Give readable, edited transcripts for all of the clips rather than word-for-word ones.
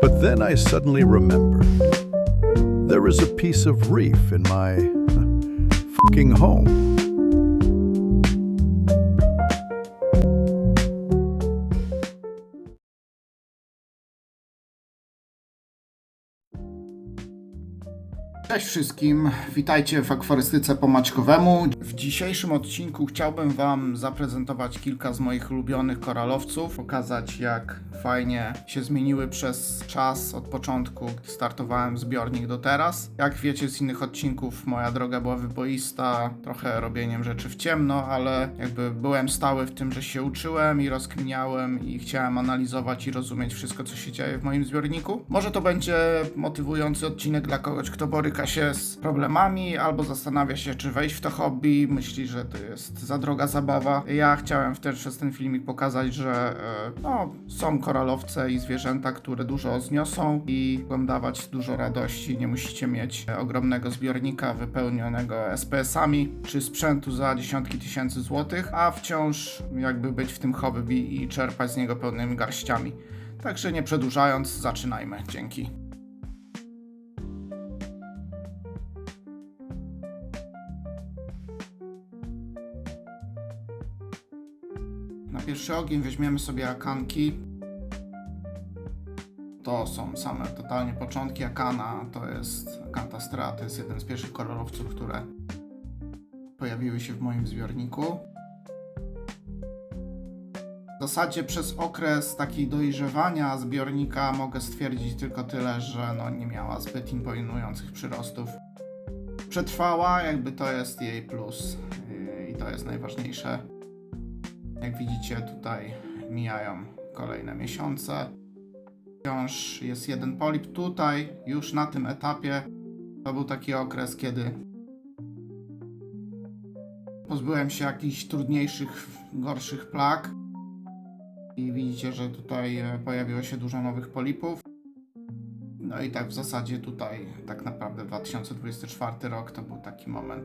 But then I suddenly remembered there is a piece of reef in my fucking home. Cześć wszystkim, witajcie w akwarystyce po maćkowemu. W dzisiejszym odcinku chciałbym Wam zaprezentować kilka z moich ulubionych koralowców, pokazać jak fajnie się zmieniły przez czas od początku, gdy startowałem zbiornik do teraz. Jak wiecie z innych odcinków, moja droga była wyboista, trochę robieniem rzeczy w ciemno, ale jakby byłem stały w tym, że się uczyłem i rozkminiałem i chciałem analizować i rozumieć wszystko, co się dzieje w moim zbiorniku. Może to będzie motywujący odcinek dla kogoś, kto boryka się z problemami albo zastanawia się, czy wejść w to hobby, myśli, że to jest za droga zabawa. Ja chciałem przez ten filmik pokazać, że są koralowce i zwierzęta, które dużo zniosą i mogą dawać dużo radości. Nie musicie mieć ogromnego zbiornika wypełnionego SPS-ami czy sprzętu za dziesiątki tysięcy złotych, a wciąż jakby być w tym hobby i czerpać z niego pełnymi garściami. Także nie przedłużając, zaczynajmy. Dzięki. Na pierwszy ogień weźmiemy sobie akanki. To są same totalnie początki akana, to jest Acantha strea, to jest jeden z pierwszych koralowców, które pojawiły się w moim zbiorniku. W zasadzie przez okres takiej dojrzewania zbiornika mogę stwierdzić tylko tyle, że nie miała zbyt imponujących przyrostów. Przetrwała, jakby to jest jej plus i to jest najważniejsze. Jak widzicie, tutaj mijają kolejne miesiące. Wciąż jest jeden polip. Tutaj, już na tym etapie, to był taki okres, kiedy pozbyłem się jakichś trudniejszych, gorszych plag. I widzicie, że tutaj pojawiło się dużo nowych polipów. No i tak w zasadzie tutaj, tak naprawdę 2024 rok to był taki moment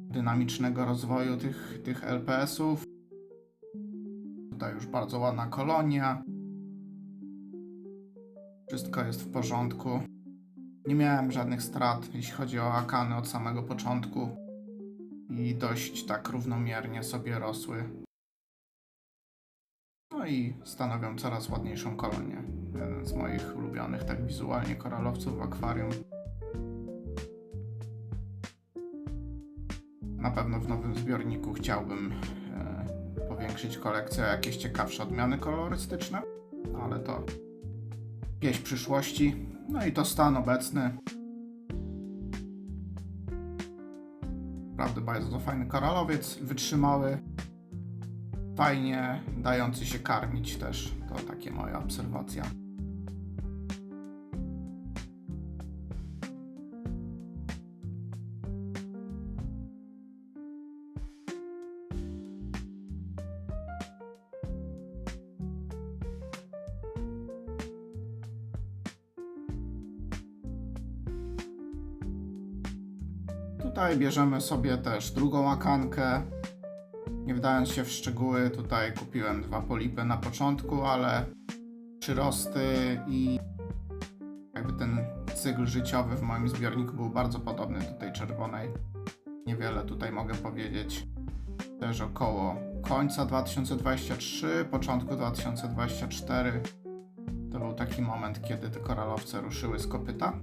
dynamicznego rozwoju tych LPS-ów. Tutaj już bardzo ładna kolonia. Wszystko jest w porządku. Nie miałem żadnych strat, jeśli chodzi o akany od samego początku. I dość tak równomiernie sobie rosły. No i stanowią coraz ładniejszą kolonię. Jeden z moich ulubionych tak wizualnie koralowców w akwarium. Na pewno w nowym zbiorniku chciałbym powiększyć kolekcję o jakieś ciekawsze odmiany kolorystyczne, ale to pieśń przyszłości. No i to stan obecny. Naprawdę bardzo fajny koralowiec, wytrzymały, fajnie dający się karmić też. To takie moja obserwacja. Tutaj bierzemy sobie też drugą akankę. Nie wdając się w szczegóły, tutaj kupiłem 2 polipy na początku, ale przyrosty i jakby ten cykl życiowy w moim zbiorniku był bardzo podobny do tej czerwonej. Niewiele tutaj mogę powiedzieć. Też około końca 2023, początku 2024 to był taki moment, kiedy te koralowce ruszyły z kopyta.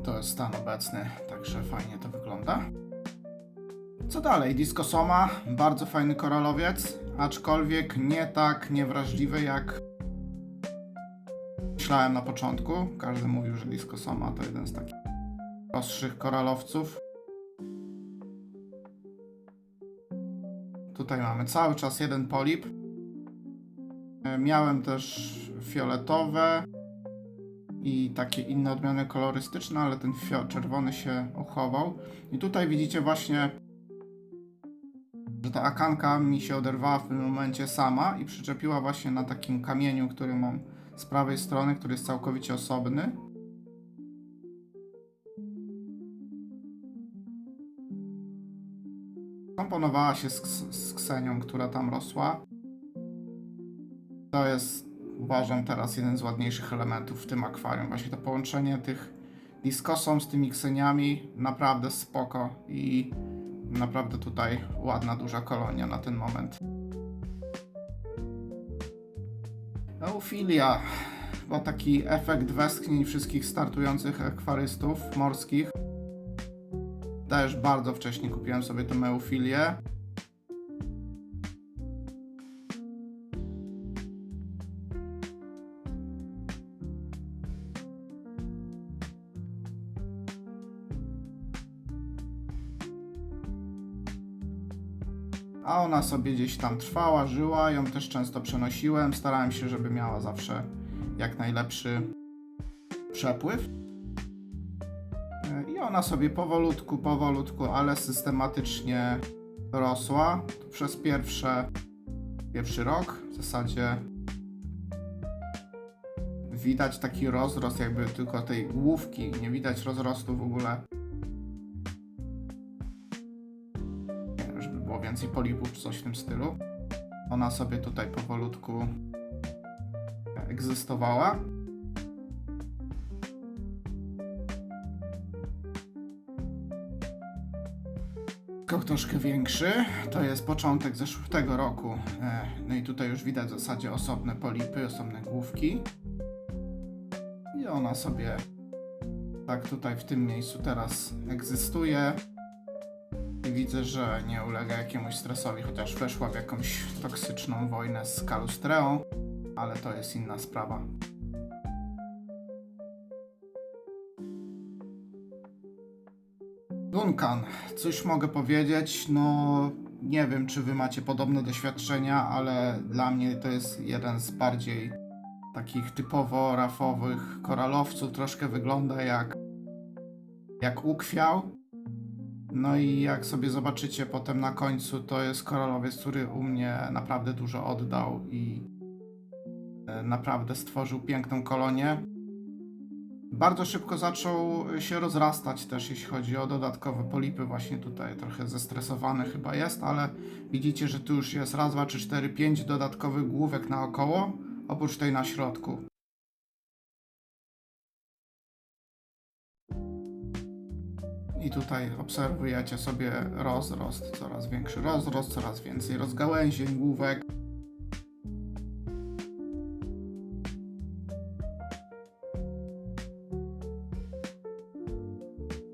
To jest stan obecny, także fajnie to wygląda. Co dalej? Discosoma, bardzo fajny koralowiec, aczkolwiek nie tak niewrażliwy jak myślałem na początku. Każdy mówił, że Discosoma to jeden z takich prostszych koralowców. Tutaj mamy cały czas jeden polip. Miałem też fioletowe i takie inne odmiany kolorystyczne, ale ten czerwony się uchował. I tutaj widzicie właśnie, że ta akanka mi się oderwała w tym momencie sama i przyczepiła właśnie na takim kamieniu, który mam z prawej strony, który jest całkowicie osobny. Komponowała się z Ksenią, która tam rosła. To jest, uważam, teraz jeden z ładniejszych elementów w tym akwarium. Właśnie to połączenie tych Discosom z tymi kseniami, naprawdę spoko i naprawdę tutaj ładna, duża kolonia na ten moment. Eufilia, chyba taki efekt westchnień wszystkich startujących akwarystów morskich. Też bardzo wcześnie kupiłem sobie tę eufilię. A ona sobie gdzieś tam trwała, żyła, ją też często przenosiłem. Starałem się, żeby miała zawsze jak najlepszy przepływ. I ona sobie powolutku, ale systematycznie rosła. Przez pierwszy rok w zasadzie widać taki rozrost jakby tylko tej główki, nie widać rozrostu w ogóle. Nie wiem, żeby było więcej polipów czy coś w tym stylu. Ona sobie tutaj powolutku egzystowała. Skok troszkę większy, to jest początek zeszłego roku. No i tutaj już widać w zasadzie osobne polipy, osobne główki. I ona sobie tak tutaj w tym miejscu teraz egzystuje. I widzę, że nie ulega jakiemuś stresowi, chociaż weszła w jakąś toksyczną wojnę z kalustreą, ale to jest inna sprawa. Duncan, cóż mogę powiedzieć? No, nie wiem, czy wy macie podobne doświadczenia, ale dla mnie to jest jeden z bardziej takich typowo rafowych koralowców. Troszkę wygląda jak ukwiał. No i jak sobie zobaczycie potem na końcu, to jest koralowiec, który u mnie naprawdę dużo oddał i naprawdę stworzył piękną kolonię. Bardzo szybko zaczął się rozrastać też, jeśli chodzi o dodatkowe polipy. Właśnie tutaj trochę zestresowany chyba jest, ale widzicie, że tu już jest raz, dwa, trzy, cztery, pięć dodatkowych główek naokoło, oprócz tej na środku. I tutaj obserwujecie sobie rozrost, coraz większy rozrost, coraz więcej rozgałęzień, główek.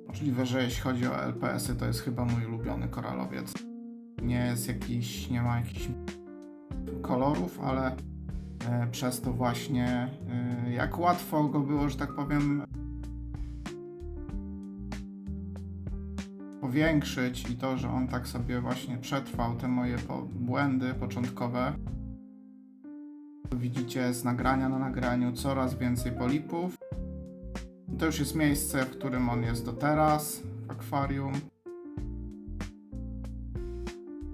Możliwe, że jeśli chodzi o LPS-y, to jest chyba mój ulubiony koralowiec. Nie ma jakichś kolorów, ale przez to właśnie jak łatwo go było, że tak powiem, powiększyć i to, że on tak sobie właśnie przetrwał te moje błędy początkowe. Widzicie z nagrania na nagraniu coraz więcej polipów. To już jest miejsce, w którym on jest do teraz, w akwarium.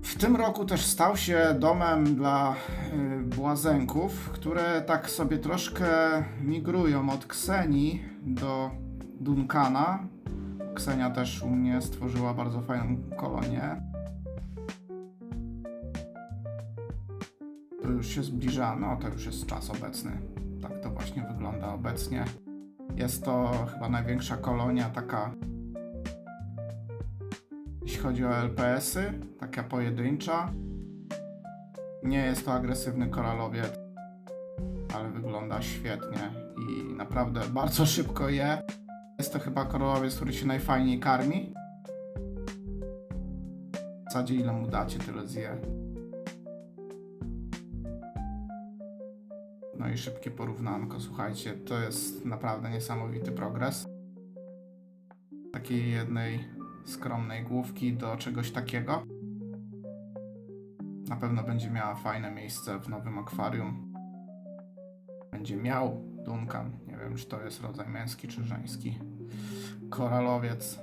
W tym roku też stał się domem dla błazenków, które tak sobie troszkę migrują od Ksenii do Duncana. Ksenia też u mnie stworzyła bardzo fajną kolonię. To już się zbliża, no to już jest czas obecny. Tak to właśnie wygląda obecnie. Jest to chyba największa kolonia taka, jeśli chodzi o LPS-y, taka pojedyncza. Nie jest to agresywny koralowiec, ale wygląda świetnie i naprawdę bardzo szybko je. Jest to chyba koralowiec, który się najfajniej karmi. W zasadzie ile mu dacie, tyle zje. No i szybkie porównanko, słuchajcie, to jest naprawdę niesamowity progres. Takiej jednej skromnej główki do czegoś takiego. Na pewno będzie miała fajne miejsce w nowym akwarium. Będzie miał Duncan. Nie wiem, czy to jest rodzaj męski czy żeński. Koralowiec.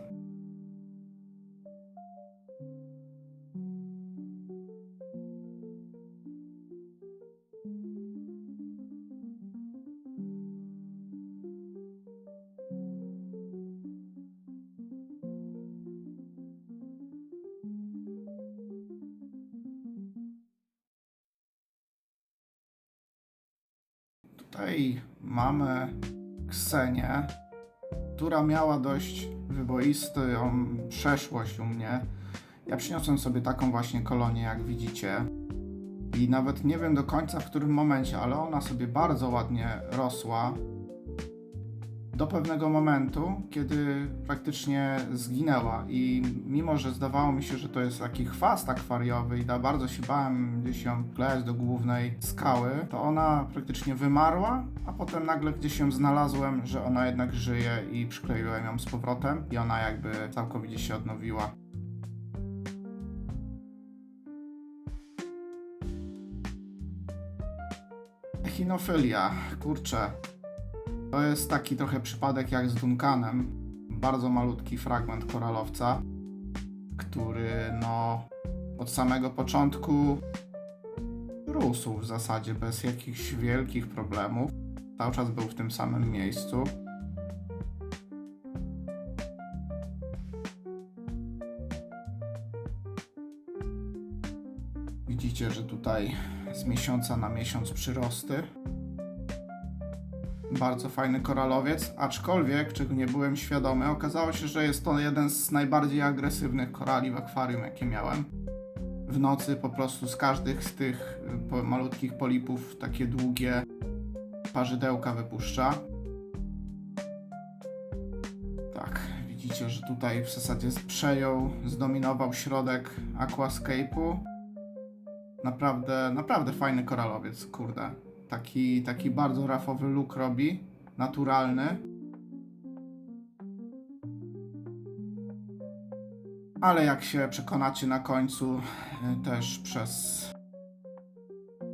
Tutaj mamy Ksenię, która miała dość wyboistą przeszłość u mnie. Ja przyniosłem sobie taką właśnie kolonię, jak widzicie. I nawet nie wiem do końca w którym momencie, ale ona sobie bardzo ładnie rosła. Do pewnego momentu, kiedy praktycznie zginęła i mimo, że zdawało mi się, że to jest taki chwast akwariowy i bardzo się bałem gdzieś ją wklejać do głównej skały, to ona praktycznie wymarła, a potem nagle gdzieś ją znalazłem, że ona jednak żyje i przykleiłem ją z powrotem i ona jakby całkowicie się odnowiła. Echinofilia, kurczę. To jest taki trochę przypadek jak z Duncanem. Bardzo malutki fragment koralowca, który od samego początku rósł w zasadzie bez jakichś wielkich problemów. Cały czas był w tym samym miejscu. Widzicie, że tutaj z miesiąca na miesiąc przyrosty. Bardzo fajny koralowiec, aczkolwiek, czego nie byłem świadomy, okazało się, że jest to jeden z najbardziej agresywnych korali w akwarium, jakie miałem. W nocy po prostu z każdych z tych malutkich polipów takie długie parzydełka wypuszcza. Tak, widzicie, że tutaj w zasadzie zdominował środek aquascape'u. Naprawdę fajny koralowiec, kurde. Taki bardzo rafowy look robi, naturalny. Ale jak się przekonacie na końcu, też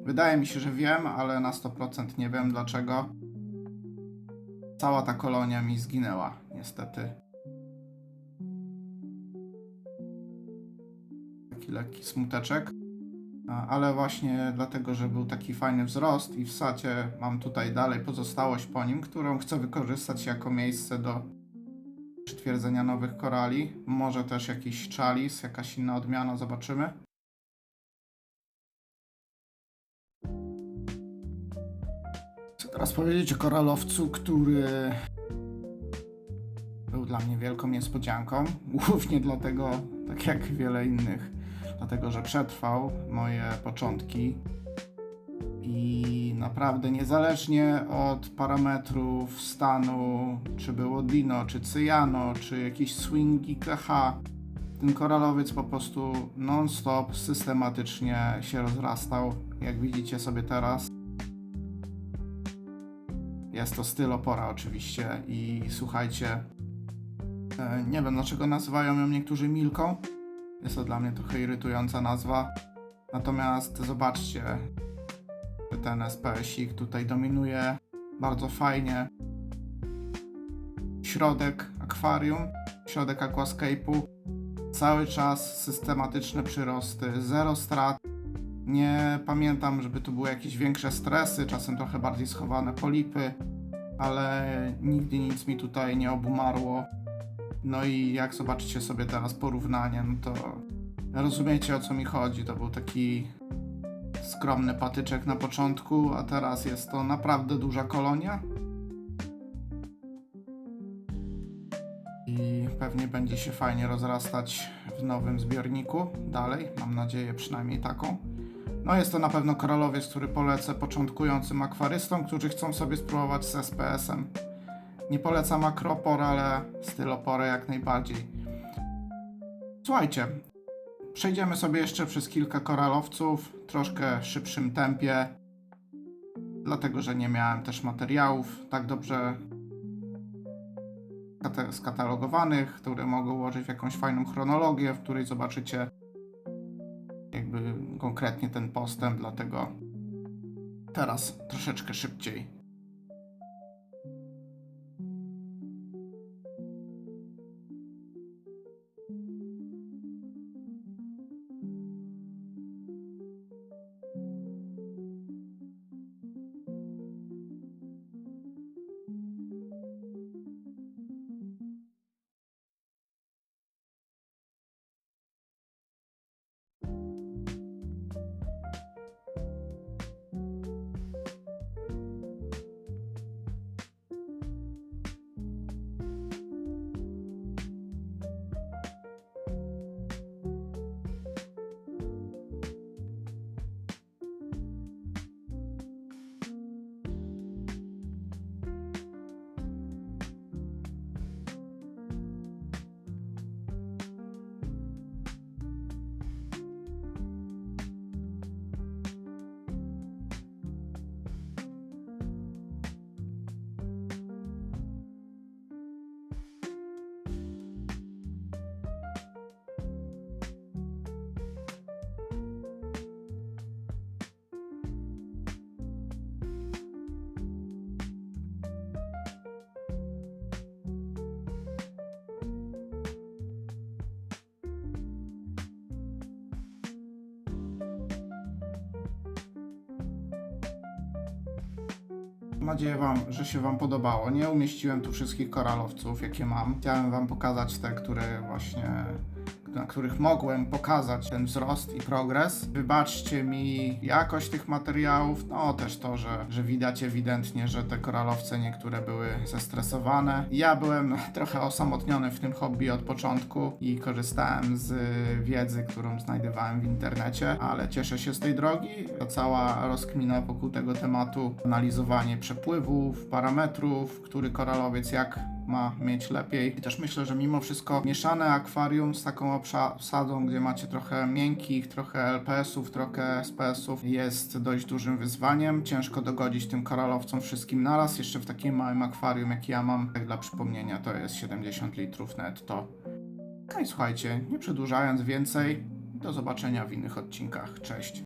wydaje mi się, że wiem, ale na 100% nie wiem dlaczego. Cała ta kolonia mi zginęła, niestety. Taki lekki smuteczek. Ale właśnie dlatego, że był taki fajny wzrost i w sacie mam tutaj dalej pozostałość po nim, którą chcę wykorzystać jako miejsce do przytwierdzenia nowych korali. Może też jakiś chalice, jakaś inna odmiana, zobaczymy. Chcę teraz powiedzieć o koralowcu, który był dla mnie wielką niespodzianką. Głównie dlatego, tak jak wiele innych, dlatego, że przetrwał moje początki i naprawdę niezależnie od parametrów stanu, czy było dino, czy cyjano, czy jakieś swingi KH, ten koralowiec po prostu non-stop, systematycznie się rozrastał, jak widzicie sobie teraz. Jest to stylopora oczywiście i słuchajcie, nie wiem dlaczego nazywają ją niektórzy Milką. Jest to dla mnie trochę irytująca nazwa. Natomiast zobaczcie, ten SPS-ik tutaj dominuje bardzo fajnie. Środek akwarium, środek aquascape'u. Cały czas systematyczne przyrosty, zero strat. Nie pamiętam, żeby tu były jakieś większe stresy, czasem trochę bardziej schowane polipy, ale nigdy nic mi tutaj nie obumarło. No i jak zobaczycie sobie teraz porównanie, no to rozumiecie o co mi chodzi. To był taki skromny patyczek na początku, a teraz jest to naprawdę duża kolonia. I pewnie będzie się fajnie rozrastać w nowym zbiorniku dalej, mam nadzieję przynajmniej taką. No jest to na pewno koralowiec, który polecę początkującym akwarystom, którzy chcą sobie spróbować z SPS-em. Nie polecam akropor, ale styloporę jak najbardziej. Słuchajcie, przejdziemy sobie jeszcze przez kilka koralowców w troszkę szybszym tempie, dlatego że nie miałem też materiałów tak dobrze skatalogowanych, które mogę ułożyć w jakąś fajną chronologię, w której zobaczycie jakby konkretnie ten postęp, dlatego teraz troszeczkę szybciej. Mam nadzieję, że się Wam podobało. Nie umieściłem tu wszystkich koralowców, jakie mam. Chciałem Wam pokazać te, które właśnie, na których mogłem pokazać ten wzrost i progres. Wybaczcie mi jakość tych materiałów, no też to, że widać ewidentnie, że te koralowce niektóre były zestresowane. Ja byłem trochę osamotniony w tym hobby od początku i korzystałem z wiedzy, którą znajdowałem w internecie, ale cieszę się z tej drogi. To cała rozkmina wokół tego tematu, analizowanie przepływów, parametrów, który koralowiec jak ma mieć lepiej. I też myślę, że mimo wszystko mieszane akwarium z taką obsadą, gdzie macie trochę miękkich, trochę LPS-ów, trochę SPS-ów, jest dość dużym wyzwaniem. Ciężko dogodzić tym koralowcom wszystkim naraz, jeszcze w takim małym akwarium, jak ja mam. Tak dla przypomnienia, to jest 70 litrów netto. No i słuchajcie, nie przedłużając więcej, do zobaczenia w innych odcinkach. Cześć!